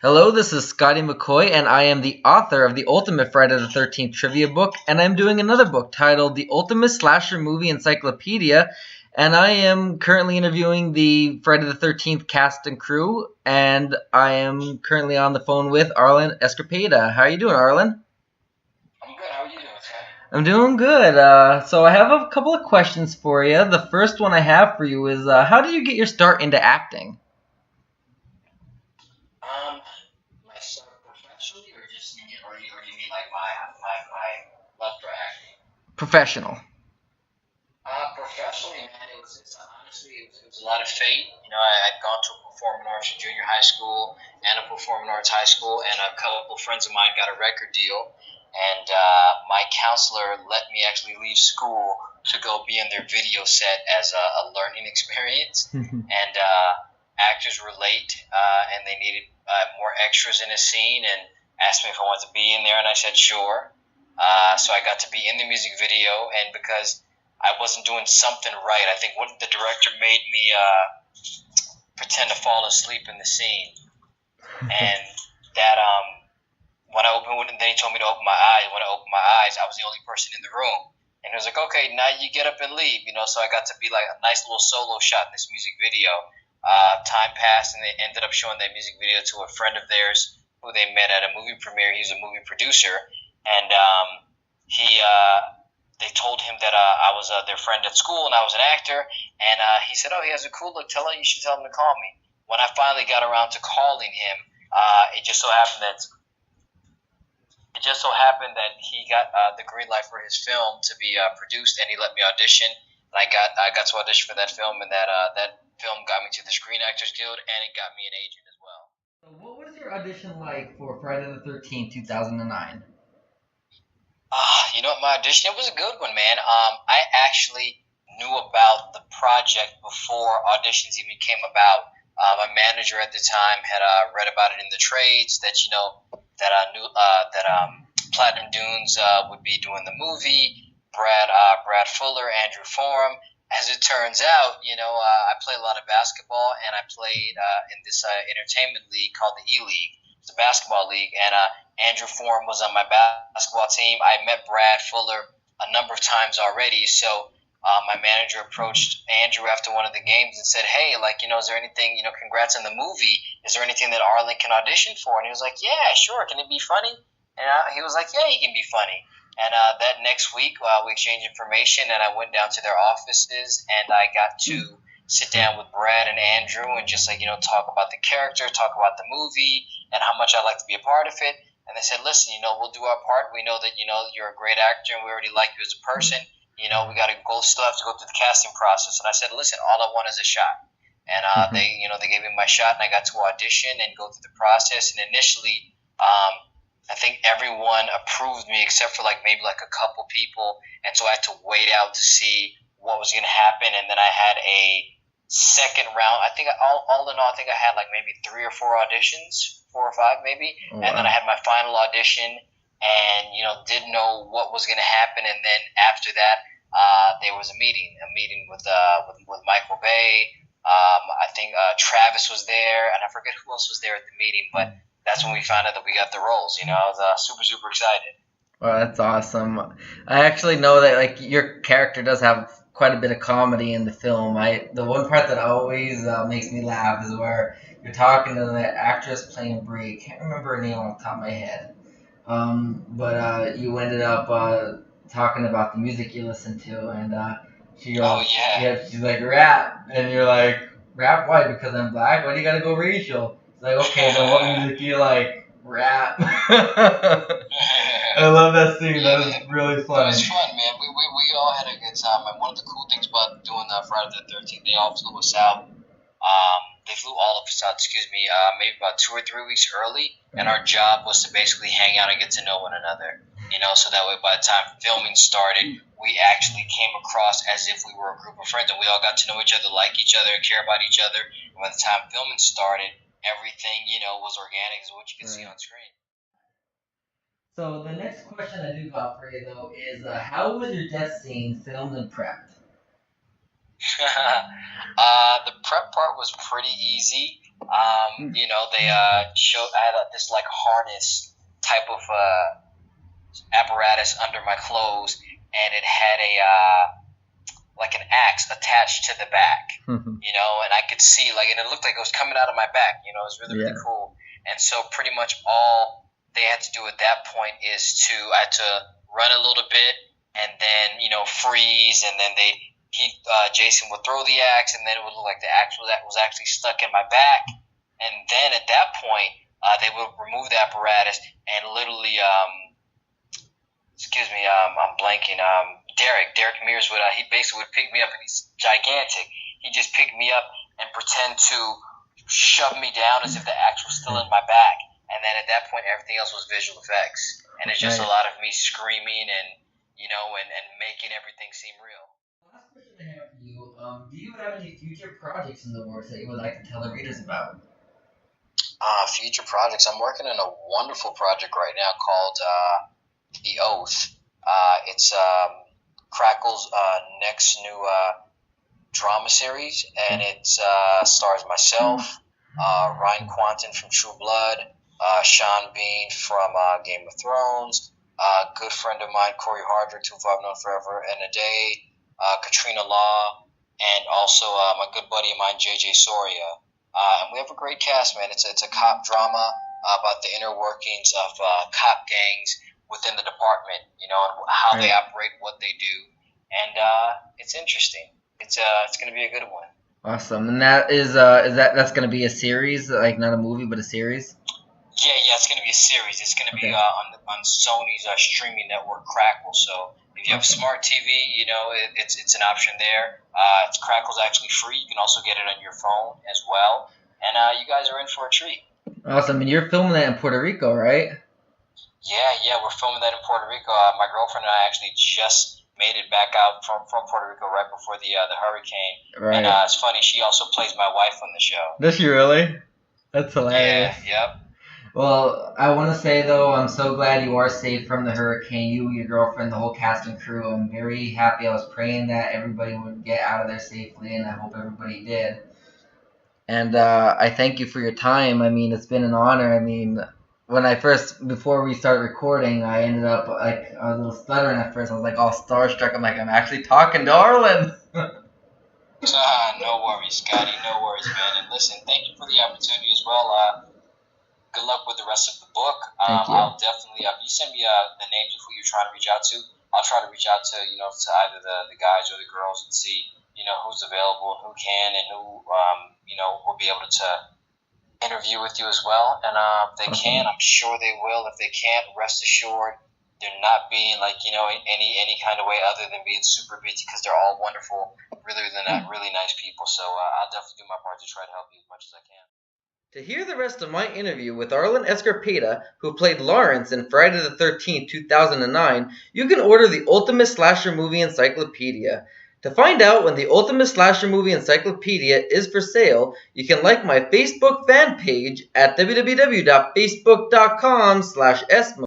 Hello, this is Scotty McCoy, and I am the author of the Ultimate Friday the 13th Trivia book, and I'm doing another book titled The Ultimate Slasher Movie Encyclopedia, and I am currently interviewing the Friday the 13th cast and crew, and I am currently on the phone with Arlen Escarpeta. How are you doing, Arlen? I'm good. How are you doing, Scott? I'm doing good. So I have a couple of questions for you. The first one I have for you is, how did you get your start into acting? Myself professionally, or just or you mean like my love for acting? Professional. Professionally, man, honestly it was a lot of fate. I'd gone to a performing arts junior high school and a performing arts high school, and a couple friends of mine got a record deal, and my counselor let me actually leave school to go be in their video set as a learning experience. And actors were late, and they needed more extras in a scene, and asked me if I wanted to be in there, and I said sure. So I got to be in the music video, and because I wasn't doing something right, I think the director made me pretend to fall asleep in the scene, and that when I opened, then he told me to open my eyes. When I opened my eyes, I was the only person in the room. And he was like, okay, now you get up and leave, So I got to be like a nice little solo shot in this music video. Time passed, and they ended up showing that music video to a friend of theirs who they met at a movie premiere. He's a movie producer, and they told him that I was their friend at school and I was an actor. And he said, oh, he has a cool look. You should tell him to call me. When I finally got around to calling him, it just so happened that he got the green light for his film to be produced, and he let me audition. And I got to audition for that film, and that film got me to the Screen Actors Guild, and it got me an agent as well. So what was your audition like for Friday the 13th, 2009? My audition, it was a good one, man. I actually knew about the project before auditions even came about. My manager at the time had read about it in the trades that Platinum Dunes would be doing the movie. Brad Fuller, Andrew Forum. As it turns out, I play a lot of basketball, and I played in this entertainment league called the E-League. It's a basketball league, and Andrew Forum was on my basketball team. I met Brad Fuller a number of times already, so my manager approached Andrew after one of the games and said, hey, is there anything, congrats on the movie. Is there anything that Arlen can audition for? And he was like, yeah, sure. Can it be funny? And he was like, yeah, he can be funny. And that next week, we exchanged information, and I went down to their offices, and I got to sit down with Brad and Andrew and just talk about the character, talk about the movie, and how much I'd like to be a part of it. And they said, listen, we'll do our part. We know that you're a great actor, and we already like you as a person. We still have to go through the casting process. And I said, listen, all I want is a shot. And they gave me my shot, and I got to audition and go through the process. And initially, I think everyone approved me except for maybe a couple people, and so I had to wait out to see what was going to happen. And then I had a second round. I think all in all, I think I had maybe 3 or 4 auditions, 4 or 5 maybe. Oh, wow. And then I had my final audition, and didn't know what was going to happen. And then after that, there was a meeting with Michael Bay. I think Travis was there, and I forget who else was there at the meeting, but that's when we found out that we got the roles. I was super, super excited. Well, that's awesome. I actually know that your character does have quite a bit of comedy in the film. The one part that always makes me laugh is where you're talking to the actress playing Brie. Can't remember her name off the top of my head. But you ended up talking about the music you listen to, and she goes, oh, yeah. She's like, rap. And you're like, rap? Why? Because I'm black? Why do you gotta go racial? It's like, okay, then what music do you like? Rap. I love that scene. Yeah, that was really funny. It was fun, man. We all had a good time. And one of the cool things about doing Friday the 13th, they all flew us out. They flew all of us out, maybe about 2 or 3 weeks early. And our job was to basically hang out and get to know one another. So that way by the time filming started, we actually came across as if we were a group of friends, and we all got to know each other, like each other, and care about each other. And by the time filming started, everything, was organic, is what you could see on screen. So the next question I do got for you, though, is how was your death scene filmed and prepped? The prep part was pretty easy. They showed I had this like harness type of apparatus under my clothes, and it had a like an axe attached to the back, and I could see and it looked like it was coming out of my back. It was really really cool. And so pretty much all they had to do at that point is I had to run a little bit and then freeze, and then Jason would throw the axe, and then it would look like the axe was actually stuck in my back. And then at that point, they would remove the apparatus and literally, excuse me, I'm blanking. Derek Mears he basically would pick me up, and he's gigantic. He just picked me up and pretend to shove me down as if the axe was still in my back. And then at that point, everything else was visual effects, and it's just a lot of me screaming and and making everything seem real. Last question I have for you. Do you have any future projects in the works that you would like to tell the readers about? Future projects. I'm working on a wonderful project right now called The Oath. It's Crackle's next new drama series, and it stars myself, Ryan Quanten from True Blood, Sean Bean from Game of Thrones, a good friend of mine, Corey Hardrick, who I've known forever and a day, Katrina Law, and also my good buddy of mine, JJ Soria. And we have a great cast, man. It's a cop drama about the inner workings of cop gangs within the department, and how they operate, what they do, and it's interesting. It's going to be a good one. Awesome. And that's going to be a series, like not a movie, but a series? Yeah, it's going to be a series. It's going to be on Sony's streaming network, Crackle. So if you have smart TV, it's an option there. Crackle's actually free. You can also get it on your phone as well. And you guys are in for a treat. Awesome. And you're filming that in Puerto Rico, right? Yeah, we're filming that in Puerto Rico. My girlfriend and I actually just made it back out from Puerto Rico right before the hurricane. Right. And it's funny, she also plays my wife on the show. Does she really? That's hilarious. Yeah, yep. Well, I want to say, though, I'm so glad you are safe from the hurricane. You, your girlfriend, the whole cast and crew. I'm very happy. I was praying that everybody would get out of there safely, and I hope everybody did. And I thank you for your time. I mean, it's been an honor. I mean, before we started recording, I ended up, I was a little stuttering at first. I was all starstruck. I'm I'm actually talking to Arlen. No worries, Scotty. No worries, man. And listen, thank you for the opportunity as well. Good luck with the rest of the book. I'll definitely, if you send me the names of who you're trying to reach out to, I'll try to reach out to, to either the guys or the girls and see, who's available, who can, and who, will be able to interview with you as well. And if they can, I'm sure they will. If they can't, rest assured, they're not being any kind of way other than being super busy, because they're all wonderful, really nice people. So I'll definitely do my part to try to help you as much as I can. To hear the rest of my interview with Arlen Escarpeta, who played Lawrence in Friday the 13th, 2009, you can order the Ultimate Slasher Movie Encyclopedia. To find out when the Ultimate Slasher Movie Encyclopedia is for sale, you can like my Facebook fan page at www.facebook.com/smo.